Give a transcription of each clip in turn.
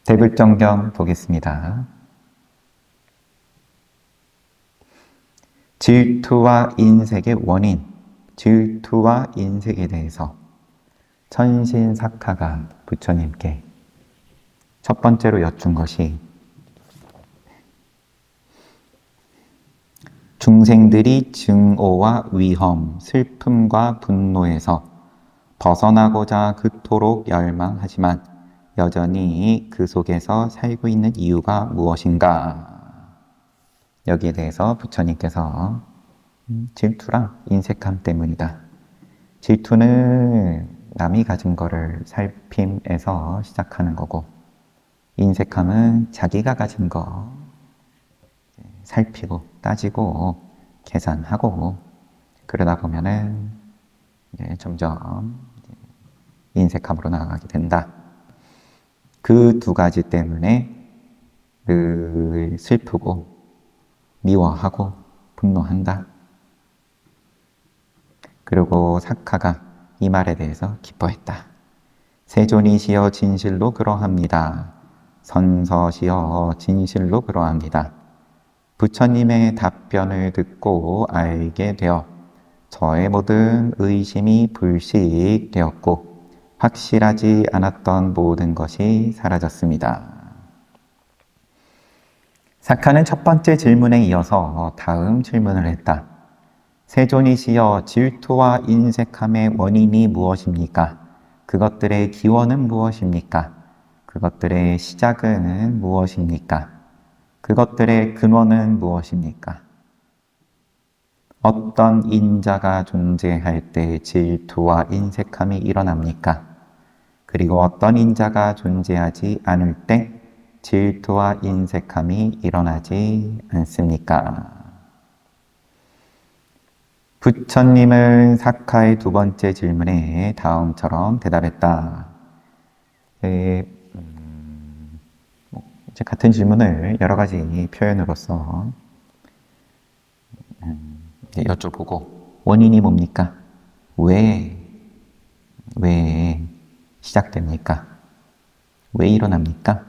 대불정경 보겠습니다. 질투와 인색의 원인, 질투와 인색에 대해서 천신사카가 부처님께 첫 번째로 여쭌 것이 중생들이 증오와 위험, 슬픔과 분노에서 벗어나고자 그토록 열망하지만 여전히 그 속에서 살고 있는 이유가 무엇인가? 여기에 대해서 부처님께서 질투랑 인색함 때문이다. 질투는 남이 가진 거를 살핌에서 시작하는 거고, 인색함은 자기가 가진 거 살피고 따지고 계산하고 그러다 보면은 점점 인색함으로 나아가게 된다. 그 두 가지 때문에 늘 슬프고 미워하고 분노한다. 그리고 사카가 이 말에 대해서 기뻐했다. 세존이시여 진실로 그러합니다. 선서시여 진실로 그러합니다. 부처님의 답변을 듣고 알게 되어 저의 모든 의심이 불식되었고 확실하지 않았던 모든 것이 사라졌습니다. 사카는 첫 번째 질문에 이어서 다음 질문을 했다. 세존이시여 질투와 인색함의 원인이 무엇입니까? 그것들의 기원은 무엇입니까? 그것들의 시작은 무엇입니까? 그것들의 근원은 무엇입니까? 어떤 인자가 존재할 때 질투와 인색함이 일어납니까? 그리고 어떤 인자가 존재하지 않을 때 질투와 인색함이 일어나지 않습니까? 부처님은 사카의 두 번째 질문에 다음처럼 대답했다. 이제 같은 질문을 여러 가지 표현으로서 여쭤보고 원인이 뭡니까? 왜 시작됩니까? 왜 일어납니까?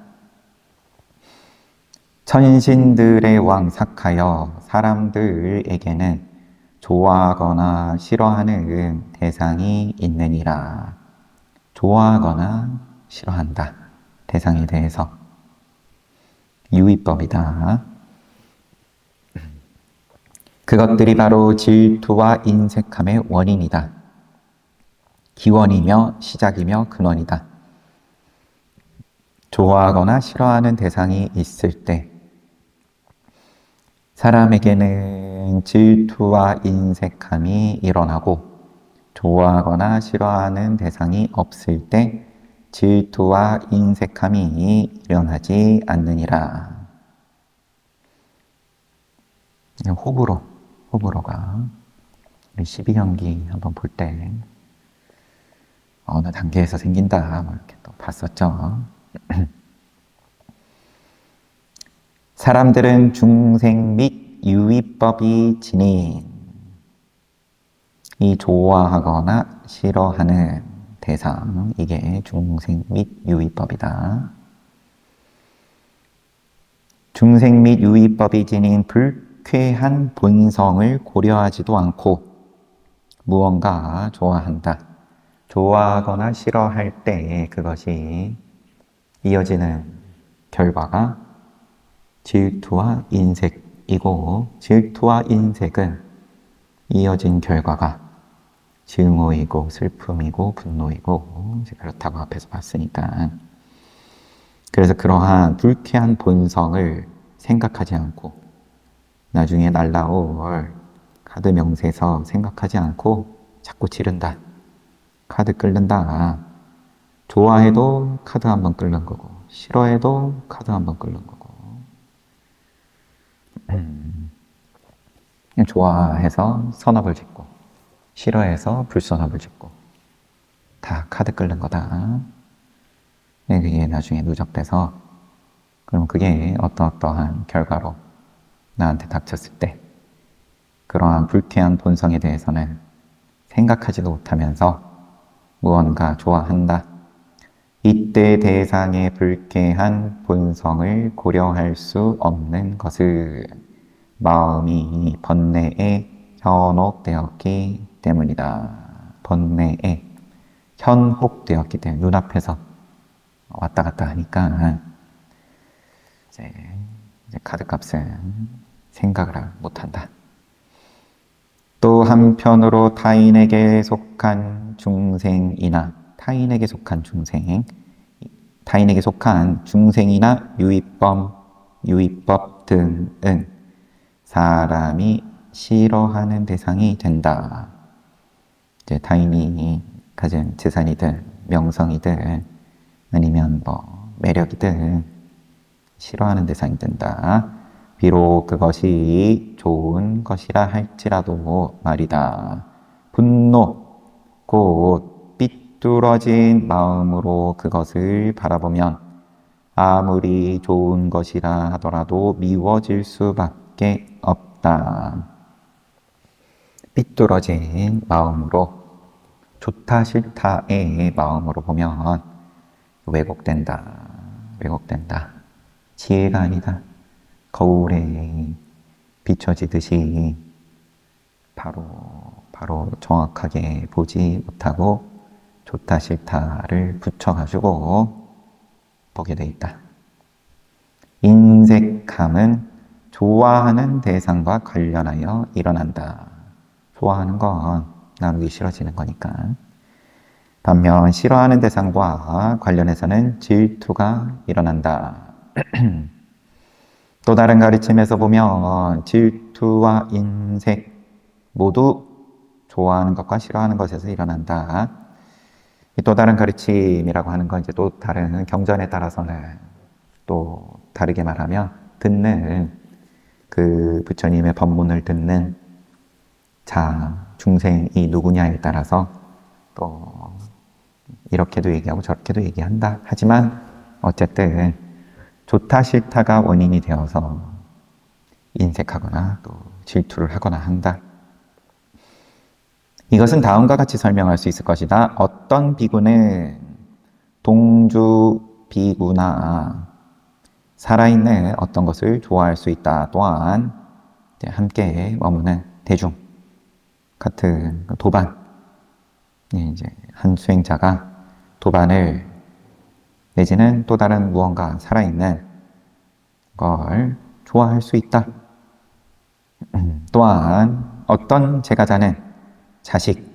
천신들의 왕 사카여 사람들에게는 좋아하거나 싫어하는 대상이 있느니라. 좋아하거나 싫어한다. 대상에 대해서. 유의법이다. 그것들이 바로 질투와 인색함의 원인이다. 기원이며 시작이며 근원이다. 좋아하거나 싫어하는 대상이 있을 때 사람에게는 질투와 인색함이 일어나고 좋아하거나 싫어하는 대상이 없을 때 질투와 인색함이 일어나지 않느니라. 호불호가 우리 12경기 한번 볼 때 어느 단계에서 생긴다 뭐 이렇게 또 봤었죠. 사람들은 중생 및 유의법이 지닌 이 좋아하거나 싫어하는 대상, 이게 중생 및 유의법이다. 중생 및 유의법이 지닌 불쾌한 본성을 고려하지도 않고 무언가 좋아한다. 좋아하거나 싫어할 때 그것이 이어지는 결과가 질투와 인색이고 질투와 인색은 이어진 결과가 증오이고 슬픔이고 분노이고 그렇다고 앞에서 봤으니까 그래서 그러한 불쾌한 본성을 생각하지 않고 나중에 날라올 카드 명세서 생각하지 않고 자꾸 지른다. 카드 끓는다. 좋아해도 카드 한번 끓는 거고 싫어해도 카드 한번 끓는 거고 좋아해서 선업을 짓고 싫어해서 불선업을 짓고 다 카드 끓는 거다. 그게 나중에 누적돼서 그럼 그게 어떠한 결과로 나한테 닥쳤을 때 그러한 불쾌한 본성에 대해서는 생각하지도 못하면서 무언가 좋아한다. 이때 대상의 불쾌한 본성을 고려할 수 없는 것은 마음이 번뇌에 현혹되었기 때문이다. 번뇌에 현혹되었기 때문에 눈앞에서 왔다 갔다 하니까 이제 카드값은 생각을 못한다. 또 한편으로 타인에게 속한 중생이나 유의법 등은 사람이 싫어하는 대상이 된다. 이제 타인이 가진 재산이든 명성이든 아니면 매력이든 싫어하는 대상이 된다. 비록 그것이 좋은 것이라 할지라도 말이다. 분노, 곧 삐뚤어진 마음으로 그것을 바라보면 아무리 좋은 것이라 하더라도 미워질 수밖에 없다. 삐뚤어진 마음으로, 좋다 싫다의 마음으로 보면 왜곡된다. 지혜가 아니다. 거울에 비춰지듯이 바로 정확하게 보지 못하고 좋다 싫다를 붙여가지고 보게 돼 있다. 인색함은 좋아하는 대상과 관련하여 일어난다. 좋아하는 건 나누기 싫어지는 거니까. 반면 싫어하는 대상과 관련해서는 질투가 일어난다. 또 다른 가르침에서 보면 질투와 인색 모두 좋아하는 것과 싫어하는 것에서 일어난다. 또 다른 가르침이라고 하는 건 이제 또 다른 경전에 따라서는 또 다르게 말하면 듣는 그 부처님의 법문을 듣는 중생이 누구냐에 따라서 또 이렇게도 얘기하고 저렇게도 얘기한다. 하지만 어쨌든 좋다 싫다가 원인이 되어서 인색하거나 또 질투를 하거나 한다. 이것은 다음과 같이 설명할 수 있을 것이다. 어떤 비구는 동주 비구나 살아있는 어떤 것을 좋아할 수 있다. 또한 함께 머무는 대중 같은 도반, 이제 한 수행자가 도반을 내지는 또 다른 무언가 살아있는 걸 좋아할 수 있다. 또한 어떤 제가자는 자식,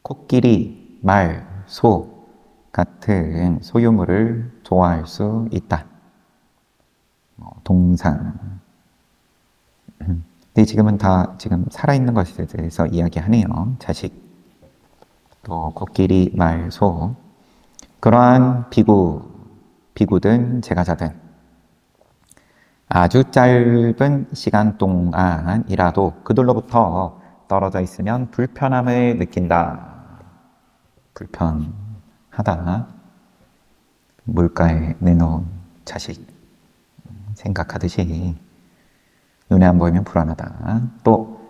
코끼리, 말, 소 같은 소유물을 좋아할 수 있다. 동상. 근데 지금은 지금 살아있는 것에 대해서 이야기하네요. 자식, 또 코끼리, 말, 소. 그러한 비구든 제가자든 아주 짧은 시간 동안이라도 그들로부터 떨어져 있으면 불편함을 느낀다. 불편하다. 물가에 내놓은 자식 생각하듯이 눈에 안 보이면 불안하다. 또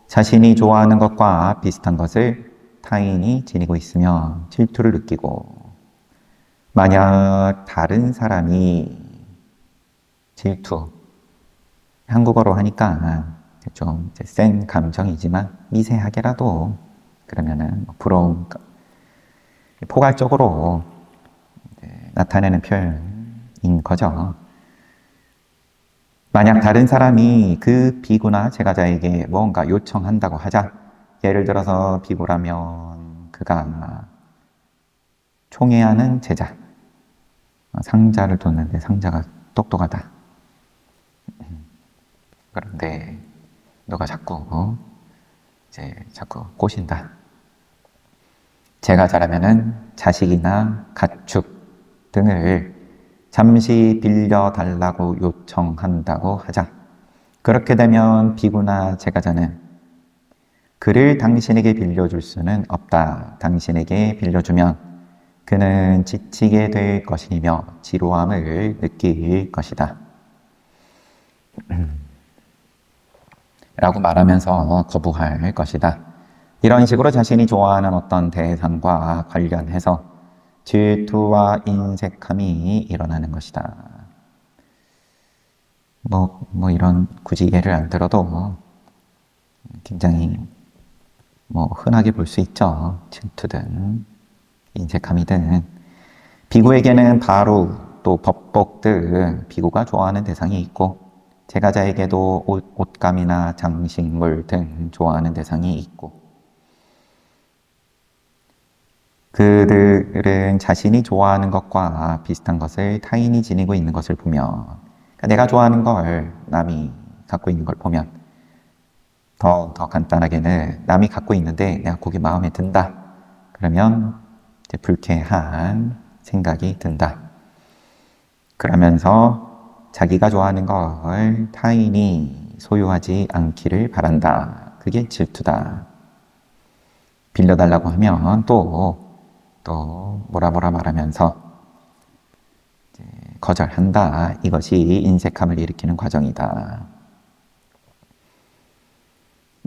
자신이 좋아하는 것과 비슷한 것을 타인이 지니고 있으면 질투를 느끼고, 만약 다른 사람이 질투, 한국어로 하니까 좀 센 감정이지만 미세하게라도 그러면은 부러움, 포괄적으로 나타내는 표현인 거죠. 만약 다른 사람이 그 비구나 제가자에게 뭔가 요청한다고 하자. 예를 들어서 비구라면 그가 총애하는 제자, 상자를 뒀는데 상자가 똑똑하다. 그런데 너가 자꾸 꼬신다. 제가자라면은 자식이나 가축 등을 잠시 빌려달라고 요청한다고 하자. 그렇게 되면 비구나 제가자는 그를 당신에게 빌려줄 수는 없다. 당신에게 빌려주면 그는 지치게 될 것이며 지루함을 느낄 것이다. 라고 말하면서 거부할 것이다. 이런 식으로 자신이 좋아하는 어떤 대상과 관련해서 질투와 인색함이 일어나는 것이다. 이런 굳이 예를 안 들어도 굉장히 흔하게 볼 수 있죠. 질투든 인색함이든. 비구에게는 바로 또 법복 등 비구가 좋아하는 대상이 있고 제가자에게도 옷감이나 장식물 등 좋아하는 대상이 있고 그들은 자신이 좋아하는 것과 비슷한 것을 타인이 지니고 있는 것을 보면 그러니까 내가 좋아하는 걸 남이 갖고 있는 걸 보면 더 간단하게는 남이 갖고 있는데 내가 그게 마음에 든다. 그러면 이제 불쾌한 생각이 든다. 그러면서 자기가 좋아하는 걸 타인이 소유하지 않기를 바란다. 그게 질투다. 빌려달라고 하면 또 뭐라 말하면서 거절한다. 이것이 인색함을 일으키는 과정이다.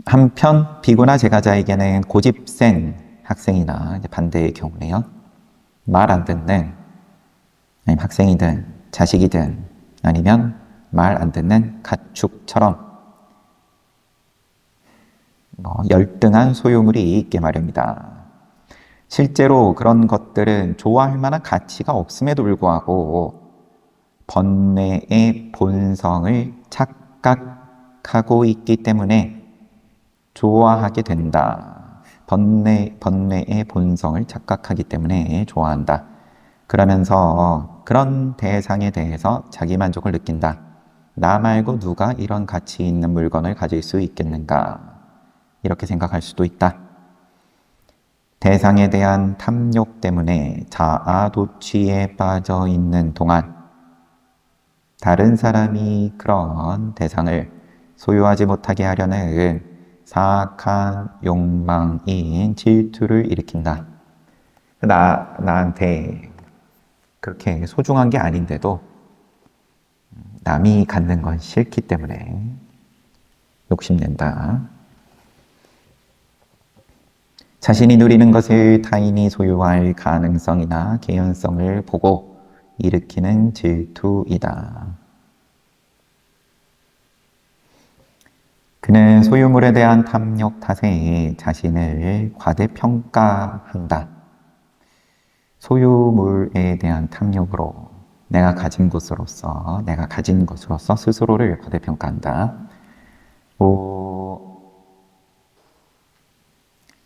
한편 비구나 제가자에게는 고집 센 학생이나 반대의 경우네요. 말 안 듣는 아니면 학생이든 자식이든 아니면 말 안 듣는 가축처럼 열등한 소유물이 있게 마련이다. 실제로 그런 것들은 좋아할 만한 가치가 없음에도 불구하고 번뇌의 본성을 착각하고 있기 때문에 좋아하게 된다. 번뇌의 본성을 착각하기 때문에 좋아한다. 그러면서 그런 대상에 대해서 자기 만족을 느낀다. 나 말고 누가 이런 가치 있는 물건을 가질 수 있겠는가? 이렇게 생각할 수도 있다. 대상에 대한 탐욕 때문에 자아도취에 빠져 있는 동안 다른 사람이 그런 대상을 소유하지 못하게 하려는 사악한 욕망인 질투를 일으킨다. 나한테 그렇게 소중한 게 아닌데도 남이 갖는 건 싫기 때문에 욕심낸다. 자신이 누리는 것을 타인이 소유할 가능성이나 개연성을 보고 일으키는 질투이다. 그는 소유물에 대한 탐욕 탓에 자신을 과대평가한다. 소유물에 대한 탐욕으로 내가 가진 것으로서 스스로를 과대평가한다.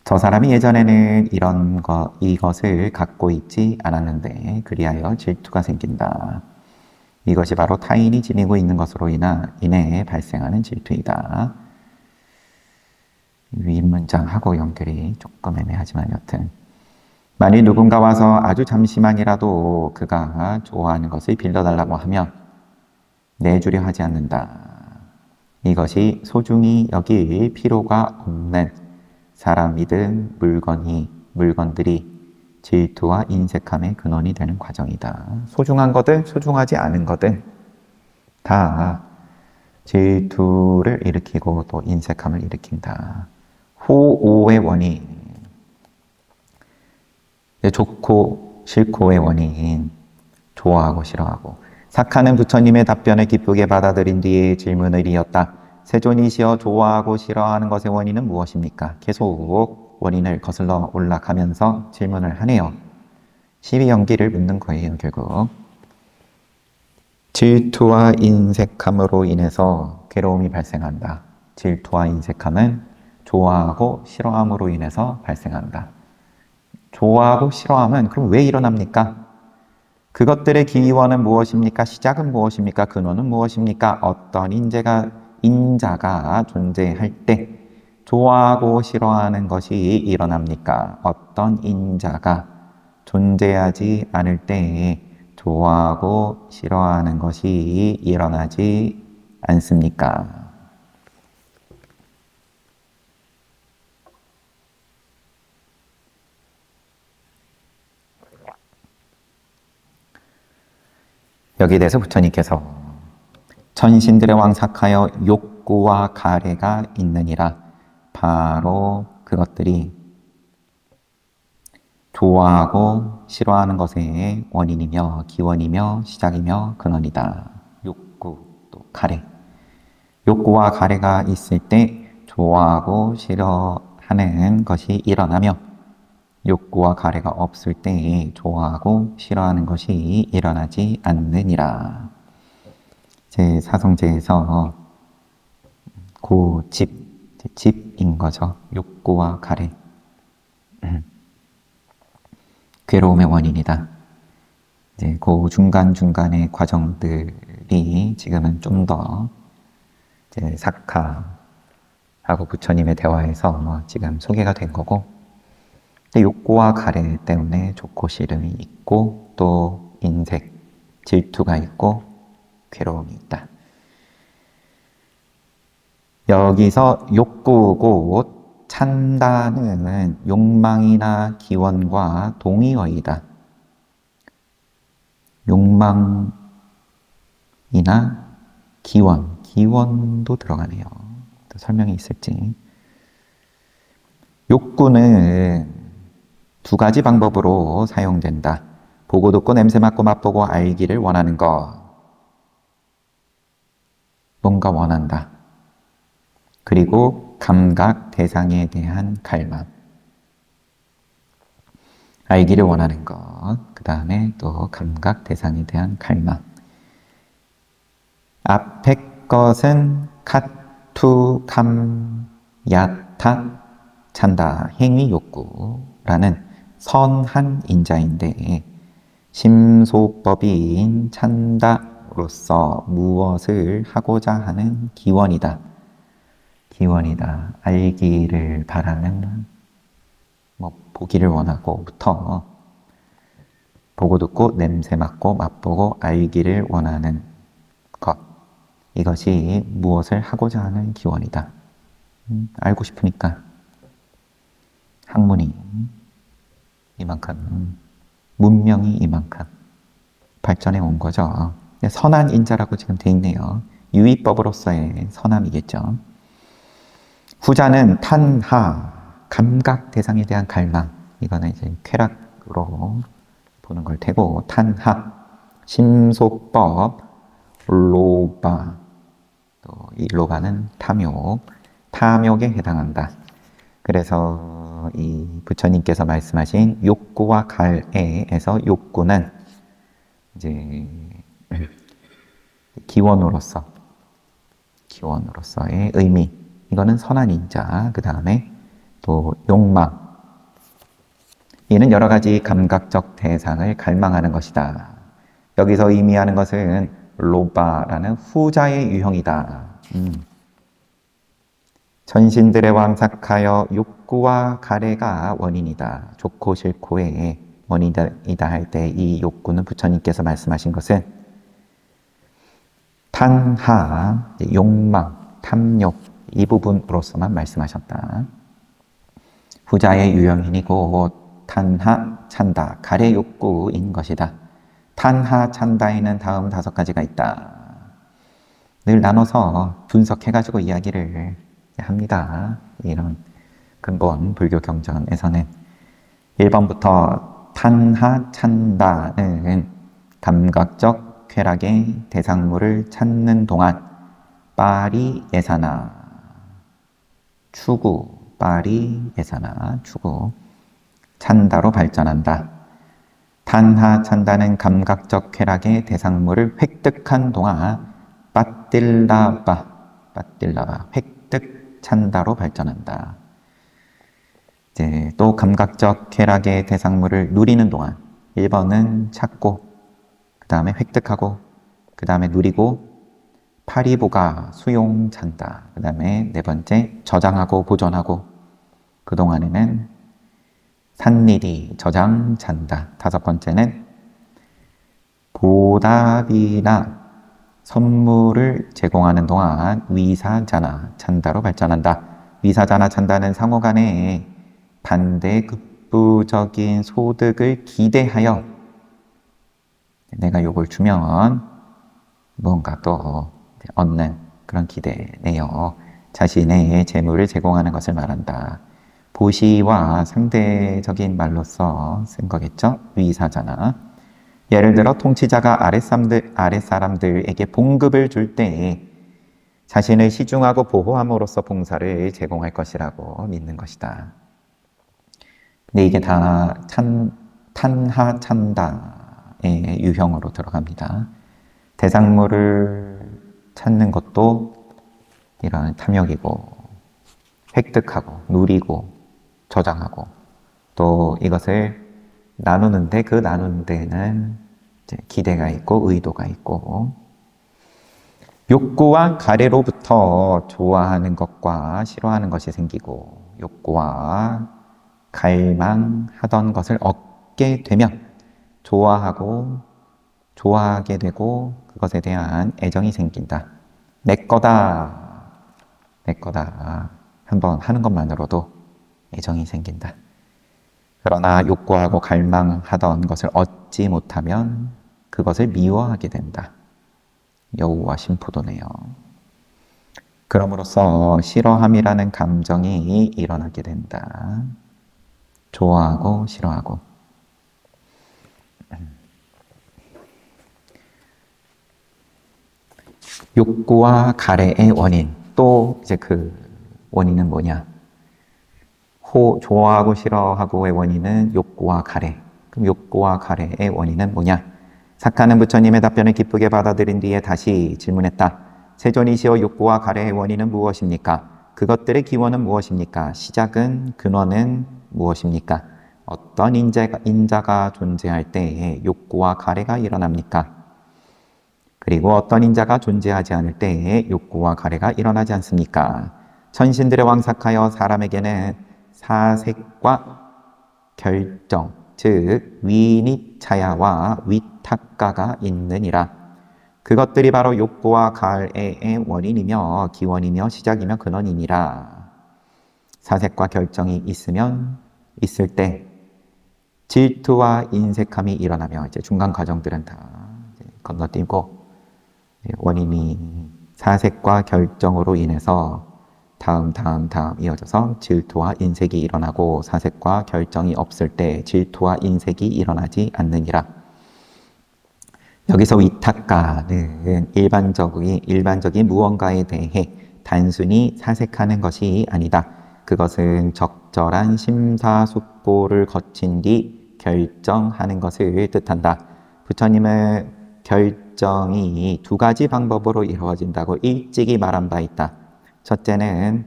저 사람이 예전에는 이것을 갖고 있지 않았는데 그리하여 질투가 생긴다. 이것이 바로 타인이 지니고 있는 것으로 인해 발생하는 질투이다. 윗문장하고 연결이 조금 애매하지만 여튼 만일 누군가 와서 아주 잠시만이라도 그가 좋아하는 것을 빌려달라고 하면 내주려 하지 않는다. 이것이 소중히 여길 필요가 없는 사람이든 물건들이 질투와 인색함의 근원이 되는 과정이다. 소중한 거든 소중하지 않은 거든 다 질투를 일으키고 또 인색함을 일으킨다. 호오의 원인, 좋고 싫고의 원인, 좋아하고 싫어하고. 사카는 부처님의 답변을 기쁘게 받아들인 뒤에 질문을 이었다. 세존이시여, 좋아하고 싫어하는 것의 원인은 무엇입니까? 계속 원인을 거슬러 올라가면서 질문을 하네요. 시비 연기를 묻는 거예요, 결국. 질투와 인색함으로 인해서 괴로움이 발생한다. 질투와 인색함은 좋아하고 싫어함으로 인해서 발생한다. 좋아하고 싫어함은 그럼 왜 일어납니까? 그것들의 기원은 무엇입니까? 시작은 무엇입니까? 근원은 무엇입니까? 어떤 인자가 존재할 때 좋아하고 싫어하는 것이 일어납니까? 어떤 인자가 존재하지 않을 때 좋아하고 싫어하는 것이 일어나지 않습니까? 여기에 대해서 부처님께서 천신들의 왕 사카여, 욕구와 가래가 있느니라. 바로 그것들이 좋아하고 싫어하는 것의 원인이며 기원이며 시작이며 근원이다. 욕구, 또 가래. 욕구와 가래가 있을 때 좋아하고 싫어하는 것이 일어나며 욕구와 가래가 없을 때 좋아하고 싫어하는 것이 일어나지 않느니라. 제 사성제에서 집인 거죠. 욕구와 가래. 괴로움의 원인이다. 이제 그 중간중간의 과정들이 지금은 좀 더 사카하고 부처님의 대화에서 지금 소개가 된 거고, 근데 욕구와 가래 때문에 좋고 싫음이 있고, 또 인색, 질투가 있고, 괴로움이 있다. 여기서 욕구고 찬다는 욕망이나 기원과 동의어이다. 욕망이나 기원도 들어가네요. 또 설명이 있을지. 욕구는 두 가지 방법으로 사용된다. 보고 듣고 냄새 맡고 맛보고 알기를 원하는 것. 뭔가 원한다. 그리고 감각 대상에 대한 갈망. 알기를 원하는 것. 그 다음에 또 감각 대상에 대한 갈망. 앞에 것은 카투 감 야타 찬다 행위 욕구라는 선한 인자인데 심소법인 찬다로서 무엇을 하고자 하는 기원이다. 기원이다. 알기를 바라는, 보기를 원하고부터 보고 듣고 냄새 맡고 맛보고 알기를 원하는 것. 이것이 무엇을 하고자 하는 기원이다. 알고 싶으니까 학문이 이만큼, 문명이 이만큼 발전해 온 거죠. 선한 인자라고 지금 돼 있네요. 유의법으로서의 선함이겠죠. 후자는 탄하, 감각 대상에 대한 갈망. 이거는 이제 쾌락으로 보는 걸 테고, 탄하, 심소법, 로바. 또 이 로바는 탐욕, 탐욕에 해당한다. 그래서 이 부처님께서 말씀하신 욕구와 갈애에서 욕구는 이제 기원으로서의 의미. 이거는 선한 인자. 그 다음에 또 욕망. 이는 여러 가지 감각적 대상을 갈망하는 것이다. 여기서 의미하는 것은 로바라는 후자의 유형이다. 전신들의 왕삭하여 욕구와 가래가 원인이다. 좋고 싫고의 원인이다 할 때 이 욕구는 부처님께서 말씀하신 것은 탄하, 욕망, 탐욕 이 부분으로서만 말씀하셨다. 후자의 유형이고 탄하, 찬다, 가래 욕구인 것이다. 탄하, 찬다에는 다음 5가지가 있다. 늘 나눠서 분석해가지고 이야기를 합니다. 이런 근본 불교 경전에서는 1번부터 탄하, 찬다는 감각적 쾌락의 대상물을 찾는 동안 빠리 예사나 추구, 빠리 예사나 추구, 찬다로 발전한다. 탄하, 찬다는 감각적 쾌락의 대상물을 획득한 동안 빠딜라바, 획득 찬다로 발전한다. 이제 또 감각적 쾌락의 대상물을 누리는 동안 1번은 찾고, 그 다음에 획득하고, 그 다음에 누리고, 파리보가 수용 찬다. 그 다음에 4번째 저장하고 보존하고, 그동안에는 산일이 저장 찬다. 5번째는 보답이나 선물을 제공하는 동안 위사자나 찬다로 발전한다. 위사자나 찬다는 상호간에 반대급부적인 소득을 기대하여 내가 요걸 주면 무언가 또 얻는 그런 기대네요. 자신의 재물을 제공하는 것을 말한다. 보시와 상대적인 말로써 쓴 거겠죠? 위사잖아. 예를 들어 통치자가 아랫사람들에게 봉급을 줄 때 자신을 시중하고 보호함으로써 봉사를 제공할 것이라고 믿는 것이다. 근데 이게 다 탄하찬다의 유형으로 들어갑니다. 대상물을 찾는 것도 이런 탐욕이고, 획득하고, 누리고, 저장하고, 또 이것을 나누는데 그 나누는 데는 이제 기대가 있고 의도가 있고, 욕구와 가래로부터 좋아하는 것과 싫어하는 것이 생기고, 욕구와 갈망하던 것을 얻게 되면 좋아하게 되고 그것에 대한 애정이 생긴다. 내 거다 한번 하는 것만으로도 애정이 생긴다. 그러나 욕구하고 갈망하던 것을 얻지 못하면 그것을 미워하게 된다. 여우와 심포도네요. 그럼으로써 싫어함이라는 감정이 일어나게 된다. 좋아하고 싫어하고. 욕구와 가래의 원인. 또 이제 그 원인은 뭐냐? 좋아하고 싫어하고의 원인은 욕구와 가래. 그럼 욕구와 가래의 원인은 뭐냐? 사카는 부처님의 답변을 기쁘게 받아들인 뒤에 다시 질문했다. 세존이시여, 욕구와 가래의 원인은 무엇입니까? 그것들의 기원은 무엇입니까? 시작은, 근원은 무엇입니까? 어떤 인자가 존재할 때에 욕구와 가래가 일어납니까? 그리고 어떤 인자가 존재하지 않을 때에 욕구와 가래가 일어나지 않습니까? 천신들의 왕삭하여 사람에게는 사색과 결정, 즉 위니차야와 위탁가가 있느니라. 그것들이 바로 욕구와 가래의 원인이며 기원이며 시작이며 근원이니라. 사색과 결정이 있을 때 질투와 인색함이 일어나며 이제 중간 과정들은 다 건너뛰고 원인이 사색과 결정으로 인해서 다음 이어져서 질투와 인색이 일어나고 사색과 결정이 없을 때 질투와 인색이 일어나지 않느니라. 여기서 위탁가는 일반적인 무언가에 대해 단순히 사색하는 것이 아니다. 그것은 적절한 심사숙고를 거친 뒤 결정하는 것을 뜻한다. 부처님은 결정이 두 가지 방법으로 이루어진다고 일찍이 말한 바 있다. 첫째는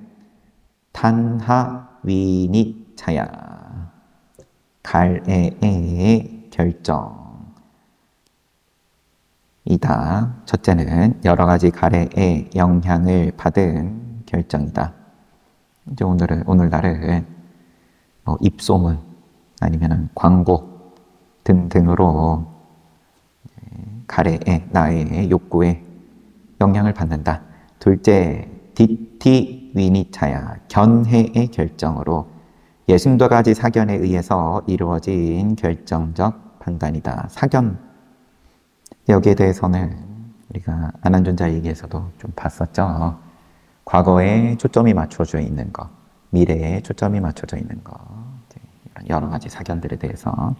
탄하위니차야, 가래의 결정이다. 첫째는 여러 가지 가래의 영향을 받은 결정이다. 이제 오늘날은 입소문 아니면 광고 등등으로 가래의 나의 욕구에 영향을 받는다. 둘째, 디티 위니차야, 견해의 결정으로 62가지 사견에 의해서 이루어진 결정적 판단이다. 사견, 여기에 대해서는 우리가 아난존자 얘기에서도 좀 봤었죠. 과거에 초점이 맞춰져 있는 것, 미래에 초점이 맞춰져 있는 것, 이런 여러 가지 사견들에 대해서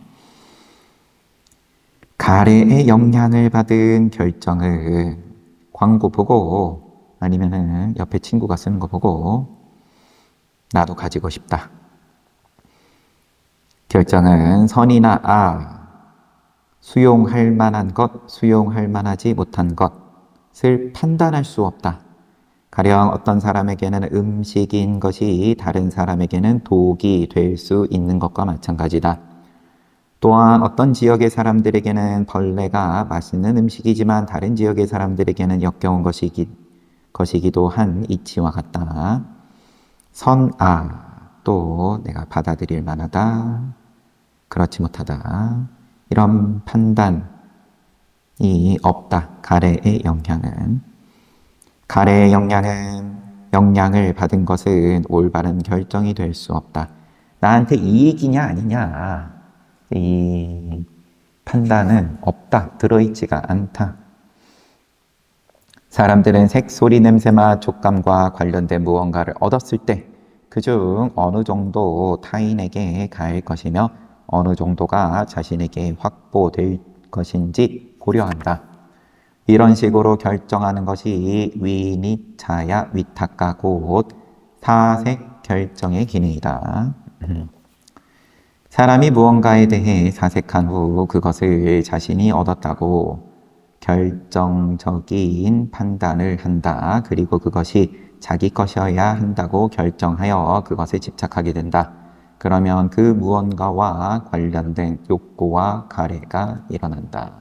가래의 영향을 받은 결정을 광고 보고 아니면은 옆에 친구가 쓰는 거 보고 나도 가지고 싶다. 결정은 선이나 수용할 만한 것, 수용할 만하지 못한 것을 판단할 수 없다. 가령 어떤 사람에게는 음식인 것이 다른 사람에게는 독이 될 수 있는 것과 마찬가지다. 또한 어떤 지역의 사람들에게는 벌레가 맛있는 음식이지만 다른 지역의 사람들에게는 역겨운 것이기도 한 이치와 같다. 또 내가 받아들일 만하다, 그렇지 못하다, 이런 판단이 없다. 가래의 영향을 받은 것은 올바른 결정이 될 수 없다. 나한테 이익이냐 아니냐, 이 판단은 없다. 들어있지가 않다. 사람들은 색, 소리, 냄새, 맛, 촉감과 관련된 무언가를 얻었을 때 그중 어느 정도 타인에게 가할 것이며 어느 정도가 자신에게 확보될 것인지 고려한다. 이런 식으로 결정하는 것이 위니차야 위탁가 곧 사색 결정의 기능이다. 사람이 무언가에 대해 사색한 후 그것을 자신이 얻었다고 결정적인 판단을 한다. 그리고 그것이 자기 것이어야 한다고 결정하여 그것에 집착하게 된다. 그러면 그 무언가와 관련된 욕구와 가래가 일어난다.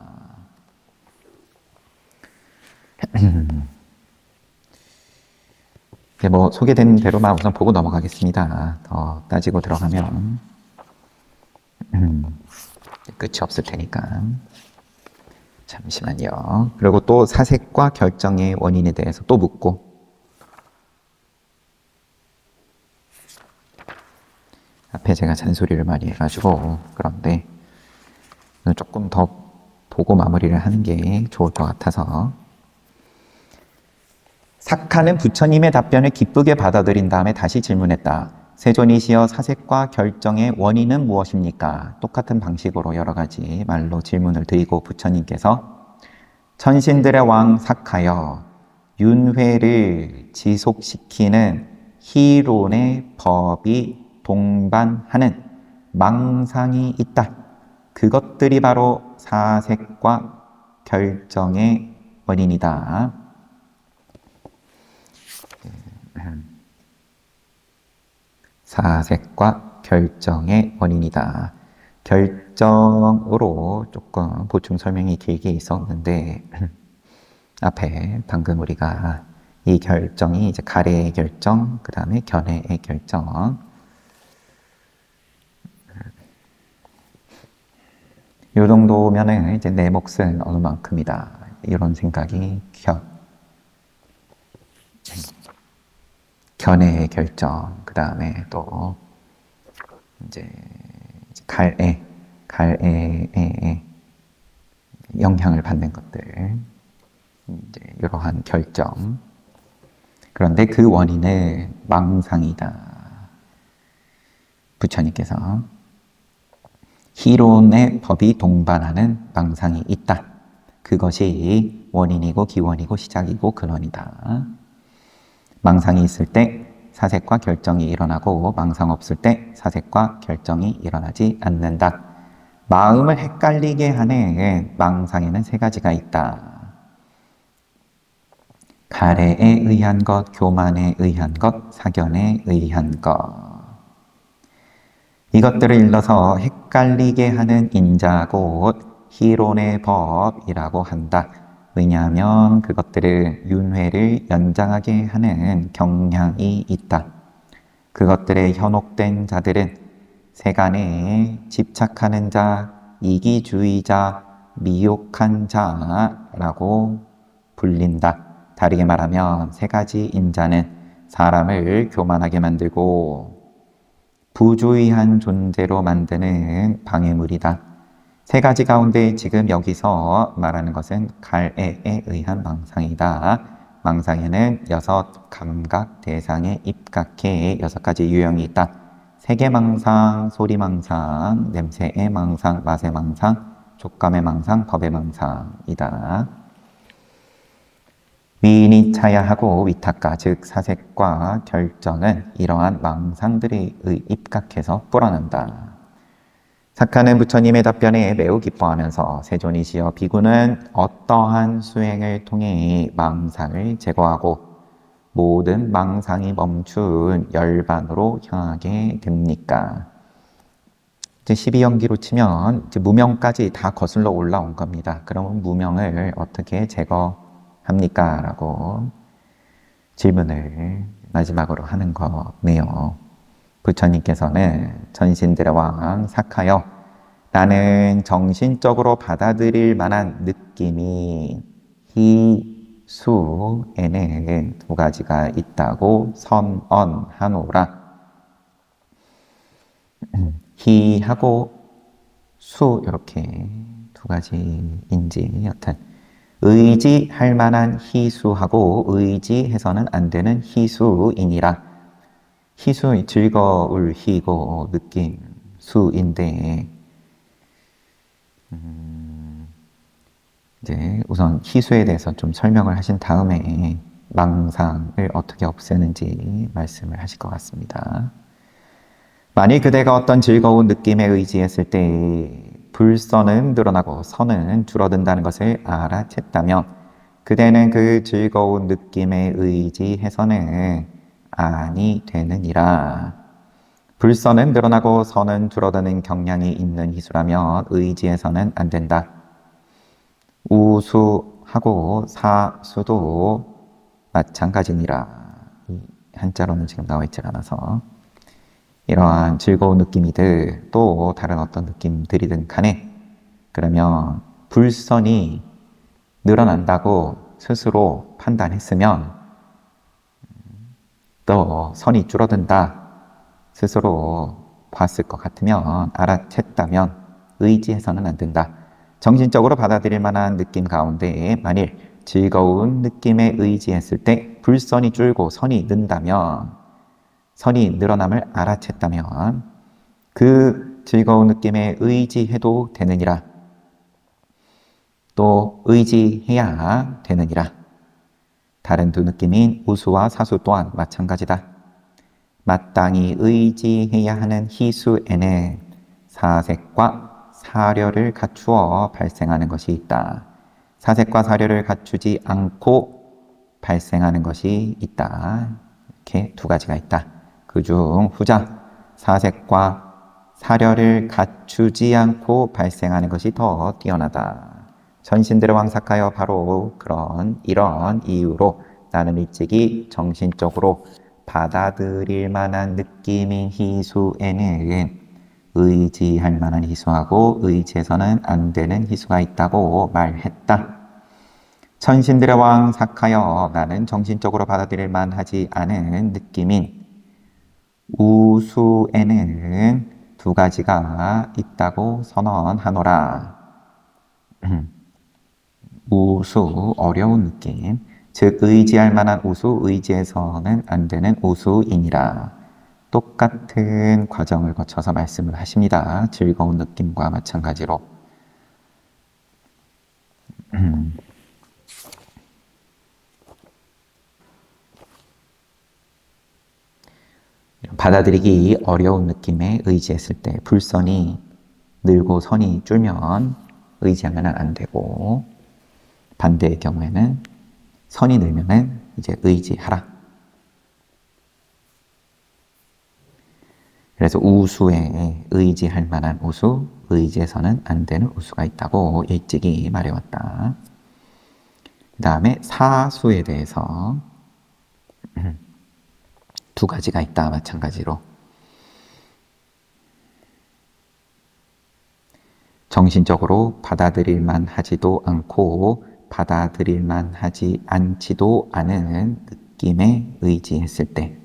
뭐 소개된 대로만 우선 보고 넘어가겠습니다. 더 따지고 들어가면 끝이 없을 테니까. 잠시만요. 그리고 또 사색과 결정의 원인에 대해서 또 묻고, 앞에 제가 잔소리를 많이 해가지고 그런데 조금 더 보고 마무리를 하는 게 좋을 것 같아서, 삭하는 부처님의 답변을 기쁘게 받아들인 다음에 다시 질문했다. 세존이시여 사색과 결정의 원인은 무엇입니까? 똑같은 방식으로 여러 가지 말로 질문을 드리고 부처님께서 천신들의 왕 삭하여 윤회를 지속시키는 희론의 법이 동반하는 망상이 있다. 그것들이 바로 사색과 결정의 원인이다. 사색과 결정의 원인이다. 결정으로 조금 보충 설명이 길게 있었는데 앞에 방금 우리가 이 결정이 이제 가래의 결정, 그 다음에 견해의 결정. 이 정도면은 이제 내 몫은 어느 만큼이다. 이런 생각이 견해의 결정, 그 다음에 또 이제 갈애에 영향을 받는 것들, 이제 이러한 결정. 그런데 그 원인은 망상이다. 부처님께서 희론의 법이 동반하는 망상이 있다. 그것이 원인이고 기원이고 시작이고 근원이다. 망상이 있을 때 사색과 결정이 일어나고 망상 없을 때 사색과 결정이 일어나지 않는다. 마음을 헷갈리게 하는 망상에는 세 가지가 있다. 가래에 의한 것, 교만에 의한 것, 사견에 의한 것. 이것들을 일러서 헷갈리게 하는 인자 곧 희론의 법이라고 한다. 왜냐하면 그것들은 윤회를 연장하게 하는 경향이 있다. 그것들에 현혹된 자들은 세간에 집착하는 자, 이기주의자, 미혹한 자라고 불린다. 다르게 말하면 세 가지 인자는 사람을 교만하게 만들고 부주의한 존재로 만드는 방해물이다. 세 가지 가운데 지금 여기서 말하는 것은 갈애에 의한 망상이다. 망상에는 6 감각 대상에 입각해 6가지 유형이 있다. 색의 망상, 소리 망상, 냄새의 망상, 맛의 망상, 촉감의 망상, 법의 망상이다. 위니차야하고 위탁가, 즉 사색과 결정은 이러한 망상들에 입각해서 불어난다. 삭하는 부처님의 답변에 매우 기뻐하면서 세존이시여 비구는 어떠한 수행을 통해 망상을 제거하고 모든 망상이 멈춘 열반으로 향하게 됩니까? 이제 12연기로 치면 이제 무명까지 다 거슬러 올라온 겁니다. 그럼 무명을 어떻게 제거합니까? 라고 질문을 마지막으로 하는 거네요. 부처님께서는 천신들의 왕 삭하여 나는 정신적으로 받아들일 만한 느낌이 희수에는 2가지가 있다고 선언하노라. 희하고 수 이렇게 2가지인지 여튼 의지할 만한 희수하고 의지해서는 안 되는 희수이니라. 희수, 즐거울 희고 느낌, 수인데, 이제 우선 희수에 대해서 좀 설명을 하신 다음에 망상을 어떻게 없애는지 말씀을 하실 것 같습니다. 만일 그대가 어떤 즐거운 느낌에 의지했을 때 불선은 늘어나고 선은 줄어든다는 것을 알아챘다면 그대는 그 즐거운 느낌에 의지해서는 아니 되느니라. 불선은 늘어나고 선은 줄어드는 경향이 있는 희수라면 의지해서는 안 된다. 우수하고 사수도 마찬가지니라. 이 한자로는 지금 나와 있지 않아서 이러한 즐거운 느낌이든 또 다른 어떤 느낌들이든 간에 그러면 불선이 늘어난다고 스스로 판단했으면 또 선이 줄어든다 스스로 봤을 것 같으면 알아챘다면 의지해서는 안 된다. 정신적으로 받아들일 만한 느낌 가운데 만일 즐거운 느낌에 의지했을 때 불선이 줄고 선이 는다면 선이 늘어남을 알아챘다면 그 즐거운 느낌에 의지해도 되느니라. 또 의지해야 되느니라. 다른 두 느낌인 우수와 사수 또한 마찬가지다. 마땅히 의지해야 하는 희수에는 사색과 사려를 갖추어 발생하는 것이 있다. 사색과 사려를 갖추지 않고 발생하는 것이 있다. 이렇게 두 가지가 있다. 그중 후자 사색과 사려를 갖추지 않고 발생하는 것이 더 뛰어나다. 전신들의 왕삭하여 바로 이런 이유로 나는 일찍이 정신적으로 받아들일 만한 느낌인 희수에는 의지할 만한 희수하고 의지해서는 안 되는 희수가 있다고 말했다. 천신들의 왕 사카여 나는 정신적으로 받아들일 만하지 않은 느낌인 우수에는 두 가지가 있다고 선언하노라. 우수, 어려운 느낌, 즉 의지할 만한 우수, 의지해서는 안 되는 우수이니라. 똑같은 과정을 거쳐서 말씀을 하십니다. 즐거운 느낌과 마찬가지로. 받아들이기 어려운 느낌에 의지했을 때 불선이 늘고 선이 줄면 의지하면 안 되고 반대의 경우에는 선이 늘면은 이제 의지하라. 그래서 우수에 의지할 만한 우수, 의지해서는 안 되는 우수가 있다고 일찍이 말해왔다. 그 다음에 사수에 대해서 두 가지가 있다. 마찬가지로 정신적으로 받아들일만 하지도 않고 받아들일만 하지 않지도 않은 느낌에 의지했을 때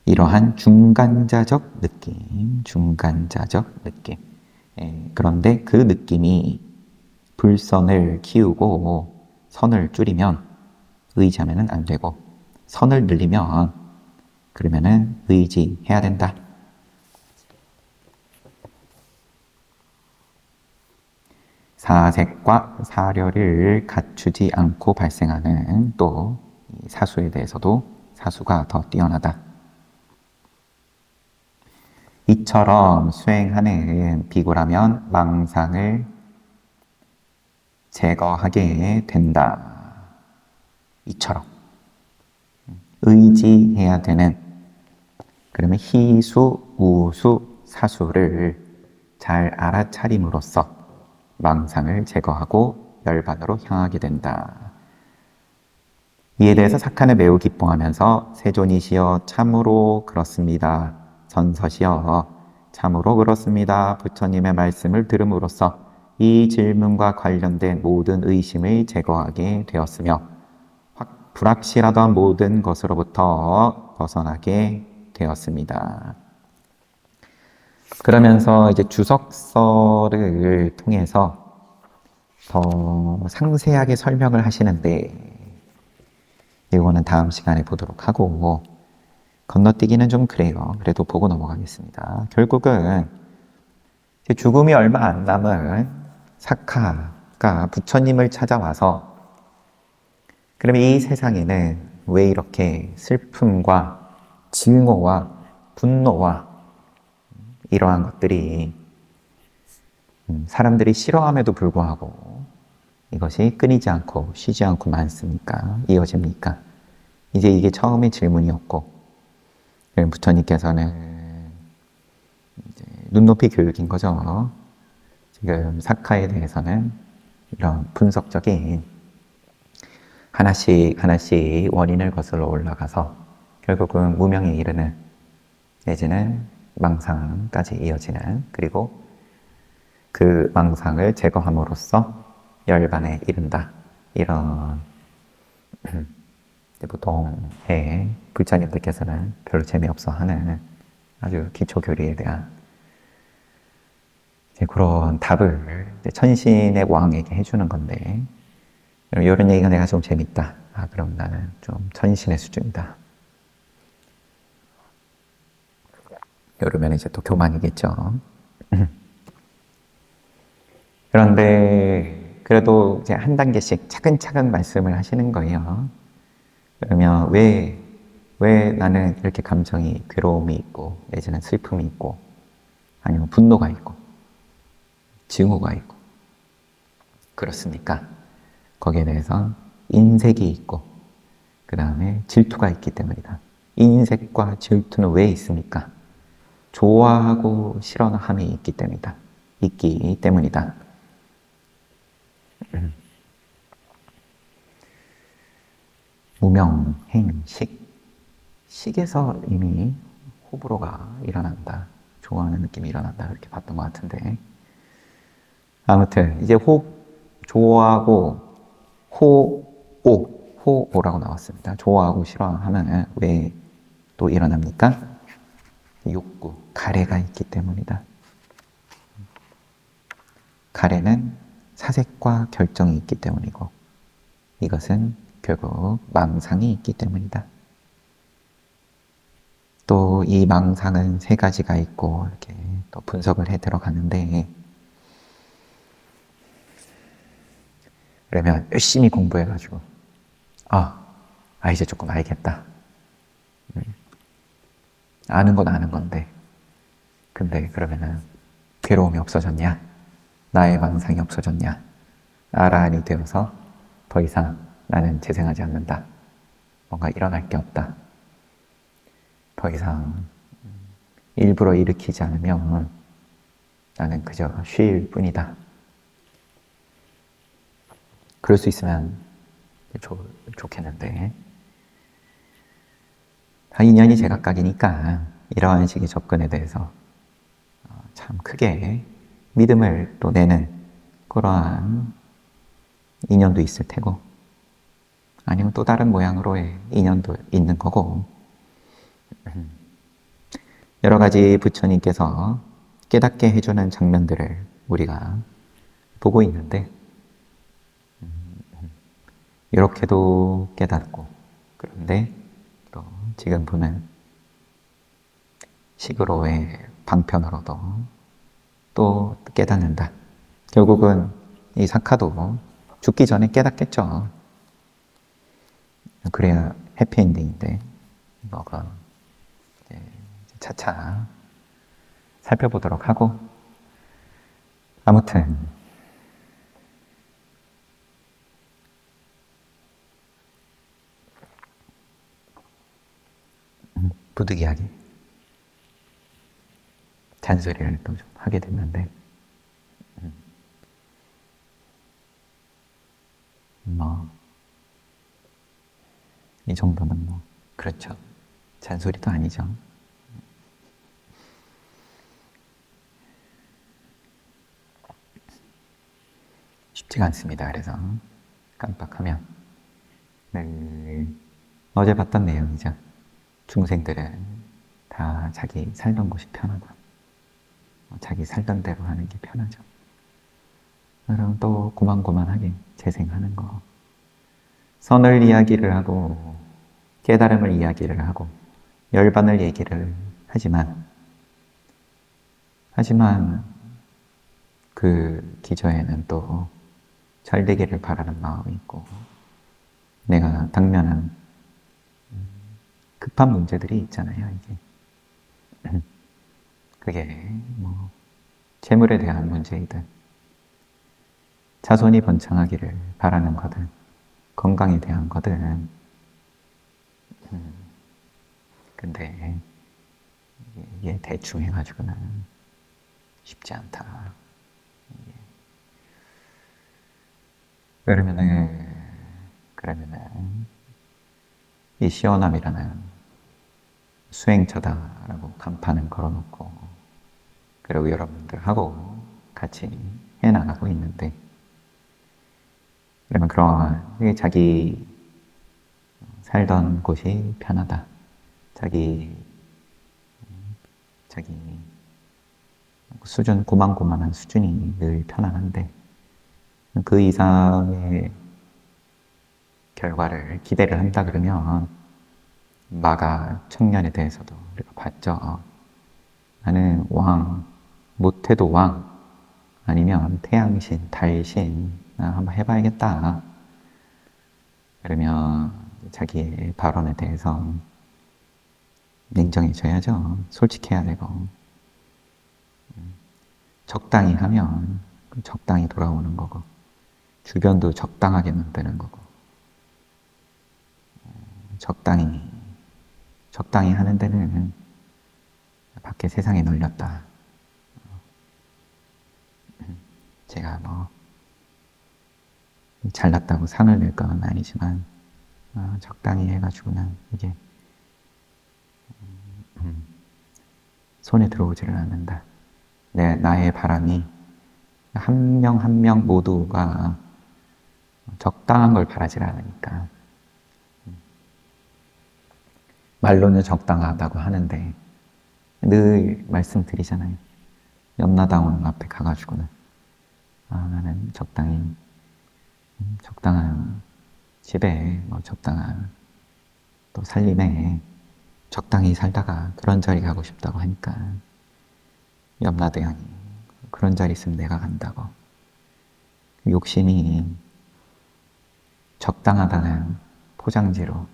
이러한 중간자적 느낌, 그런데 그 느낌이 불선을 키우고 선을 줄이면 의지하면 안 되고 선을 늘리면 그러면은 의지해야 된다. 사색과 사려를 갖추지 않고 발생하는 또 사수에 대해서도 사수가 더 뛰어나다. 이처럼 수행하는 비구라면 망상을 제거하게 된다. 이처럼 의지해야 되는 그러면 희수, 우수, 사수를 잘 알아차림으로써 망상을 제거하고 열반으로 향하게 된다. 이에 대해서 사칸은 매우 기뻐하면서 세존이시여 참으로 그렇습니다. 전서시여 참으로 그렇습니다. 부처님의 말씀을 들음으로써 이 질문과 관련된 모든 의심을 제거하게 되었으며 불확실하던 모든 것으로부터 벗어나게 되었습니다. 그러면서 이제 주석서를 통해서 더 상세하게 설명을 하시는데 이거는 다음 시간에 보도록 하고 건너뛰기는 좀 그래요. 그래도 보고 넘어가겠습니다. 결국은 죽음이 얼마 안 남은 사카가 부처님을 찾아와서 그러면 이 세상에는 왜 이렇게 슬픔과 증오와 분노와 이러한 것들이 사람들이 싫어함에도 불구하고 이것이 끊이지 않고 쉬지 않고 많습니까? 이어집니까? 이제 이게 처음의 질문이었고 부처님께서는 이제 눈높이 교육인 거죠. 지금 사카에 대해서는 이런 분석적인 하나씩 하나씩 원인을 거슬러 올라가서 결국은 무명에 이르는 내지는 망상까지 이어지는 그리고 그 망상을 제거함으로써 열반에 이른다. 이런 보통 불자님들께서는 별로 재미없어 하는 아주 기초 교리에 대한 그런 답을 천신의 왕에게 해주는 건데 이런 얘기가 내가 좀 재밌다. 그럼 나는 좀 천신의 수준이다. 이러면 이제 또 교만이겠죠. 그런데 그래도 이제 한 단계씩 차근차근 말씀을 하시는 거예요. 그러면 왜 나는 이렇게 감정이 괴로움이 있고 내지는 슬픔이 있고 아니면 분노가 있고 증오가 있고 그렇습니까? 거기에 대해서 인색이 있고 그 다음에 질투가 있기 때문이다. 인색과 질투는 왜 있습니까? 좋아하고 싫어함이 있기 때문이다. 무명행식 식에서 이미 호불호가 일어난다. 좋아하는 느낌이 일어난다. 이렇게 봤던 것 같은데 아무튼 이제 좋아하고 호오라고 나왔습니다. 좋아하고 싫어하면 왜 또 일어납니까? 욕구, 가래가 있기 때문이다. 가래는 사색과 결정이 있기 때문이고 이것은 결국 망상이 있기 때문이다. 또 이 망상은 세 가지가 있고 이렇게 또 분석을 해 들어가는데 그러면 열심히 공부해가지고 이제 조금 알겠다. 아는 건 아는 건데 근데 그러면은 괴로움이 없어졌냐? 나의 망상이 없어졌냐? 아라한이 되어서 더 이상 나는 재생하지 않는다. 뭔가 일어날 게 없다. 더 이상 일부러 일으키지 않으면 나는 그저 쉴 뿐이다. 그럴 수 있으면 좋겠는데 다 인연이 제각각이니까 이러한 식의 접근에 대해서 참 크게 믿음을 또 내는 그러한 인연도 있을 테고 아니면 또 다른 모양으로의 인연도 있는 거고 여러 가지 부처님께서 깨닫게 해주는 장면들을 우리가 보고 있는데 이렇게도 깨닫고 그런데 또 지금 보는 식으로의 방편으로도 또 깨닫는다. 결국은 이 사카도 죽기 전에 깨닫겠죠. 그래야 해피엔딩인데 뭐가 차차 살펴보도록 하고 아무튼 부득이하게 잔소리를 또 좀 하게 됐는데 이 정도는 그렇죠. 잔소리도 아니죠. 쉽지가 않습니다. 그래서 깜빡하면 늘 어제 봤던 내용이죠. 중생들은 다 자기 살던 곳이 편하다. 자기 살던 대로 하는 게 편하죠. 그럼 또 고만고만하게 재생하는 거. 선을 이야기를 하고 깨달음을 이야기를 하고 열반을 얘기를 하지만 그 기저에는 또 잘 되기를 바라는 마음이 있고 내가 당면한 급한 문제들이 있잖아요, 이게. 그게 뭐 재물에 대한 문제이든 자손이 번창하기를 바라는 거든 건강에 대한 거든 근데 이게 대충 해가지고는 쉽지 않다. 그러면은 이 시원함이라는 수행처다라고 간판을 걸어놓고 그리고 여러분들하고 같이 해나가고 있는데 그러면 그런 자기 살던 곳이 편하다. 자기 수준 고만고만한 수준이 늘 편안한데 그 이상의 결과를 기대를 한다 그러면 마가 청년에 대해서도 우리가 봤죠. 나는 왕, 못해도 왕, 아니면 태양신, 달신 한번 해봐야겠다. 그러면 자기의 발언에 대해서 냉정해져야죠. 솔직해야 되고 적당히 하면 적당히 돌아오는 거고 주변도 적당하게 만드는 거고 적당히 하는 데는 밖에 세상에 널렸다. 제가 뭐 잘났다고 상을 낼 건 아니지만 적당히 해가지고는 이게 손에 들어오지를 않는다. 나의 바람이 한 명 한 명 모두가 적당한 걸 바라질 않으니까 말로는 적당하다고 하는데 늘 말씀드리잖아요. 염라다운 앞에 가가지고는 나는 적당한 집에 적당한 또 살림에 적당히 살다가 그런 자리 가고 싶다고 하니까 염라대왕이 그런 자리 있으면 내가 간다고 욕심이 적당하다는 포장지로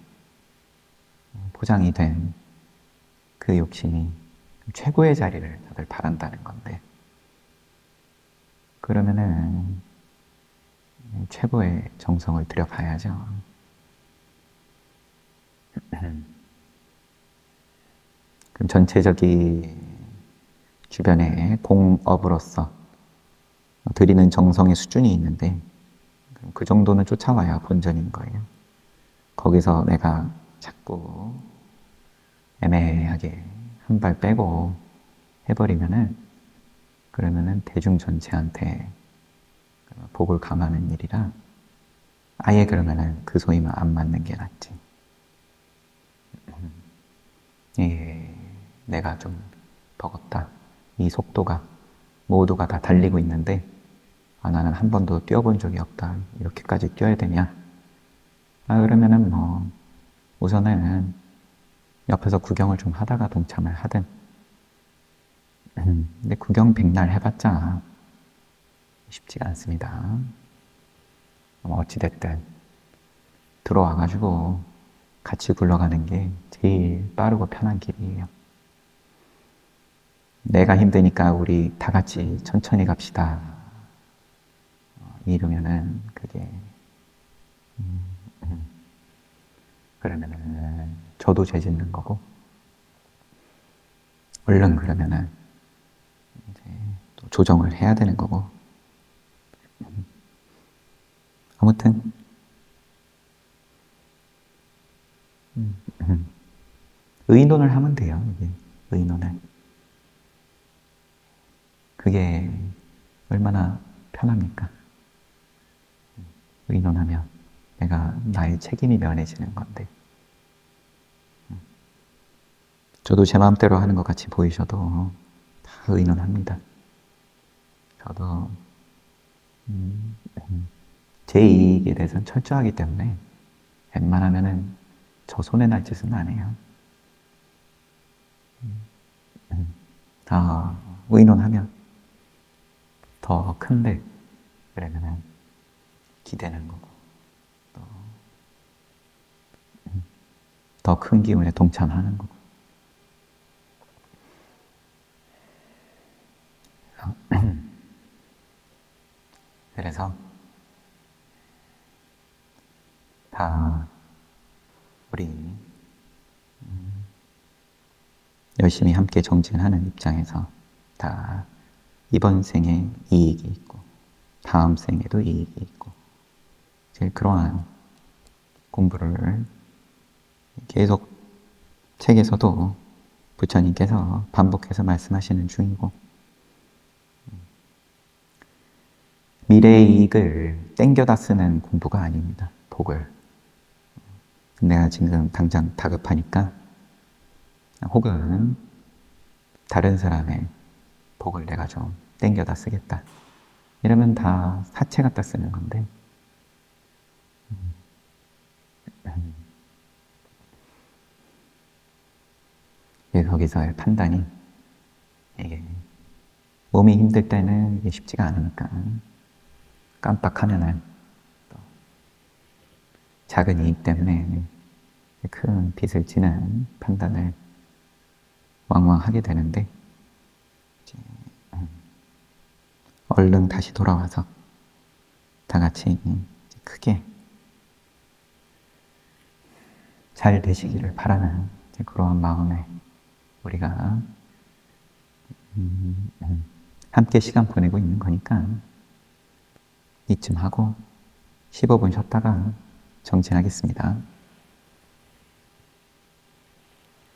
포장이 된 그 욕심이 최고의 자리를 다들 바란다는 건데 그러면은 최고의 정성을 들여봐야죠. 그럼 전체적인 주변의 공업으로서 드리는 정성의 수준이 있는데 그 정도는 쫓아와야 본전인 거예요. 거기서 내가 자꾸 애매하게 한 발 빼고 해버리면은 그러면은 대중 전체한테 복을 감하는 일이라 아예 그러면은 그 소위만 안 맞는 게 낫지. 예, 내가 좀 버겁다. 이 속도가 모두가 다 달리고 있는데 나는 한 번도 뛰어본 적이 없다. 이렇게까지 뛰어야 되냐? 그러면은 뭐 우선은 옆에서 구경을 좀 하다가 동참을 하든 근데 구경 백날 해봤자 쉽지가 않습니다. 어찌됐든 들어와가지고 같이 굴러가는 게 제일 빠르고 편한 길이에요. 내가 힘드니까 우리 다 같이 천천히 갑시다. 이러면은 그게 그러면은 저도 죄 짓는 거고 얼른 그러면은 이제 또 조정을 해야 되는 거고 아무튼 의논을 하면 돼요. 이게 의논을 그게 얼마나 편합니까? 의논하면 내가 나의 책임이 면해지는 건데 저도 제 마음대로 하는 것 같이 보이셔도 다 의논합니다. 저도 제 이익에 대해서는 철저하기 때문에 웬만하면은 저 손에 날 짓은 안 해요. 의논하면 더 큰데, 그러면은 기대는 거고, 더 큰 기운에 동참하는 거고. 그래서 다 우리 열심히 함께 정진하는 입장에서 다 이번 생에 이익이 있고 다음 생에도 이익이 있고, 제일 그러한 공부를 계속 책에서도 부처님께서 반복해서 말씀하시는 중이고, 미래의 이익을 땡겨다 쓰는 공부가 아닙니다. 복을. 내가 지금 당장 다급하니까 혹은 다른 사람의 복을 내가 좀 땡겨다 쓰겠다. 이러면 다 사채 갖다 쓰는 건데, 거기서의 판단이, 이게 몸이 힘들 때는 이게 쉽지가 않으니까 깜빡하면은 또 작은 이익 때문에 큰 빚을 지는 판단을 왕왕 하게 되는데, 얼른 다시 돌아와서 다 같이 크게 잘 되시기를 바라는 그런 마음에 우리가 함께 시간 보내고 있는 거니까 이쯤 하고 15분 쉬었다가 정진하겠습니다.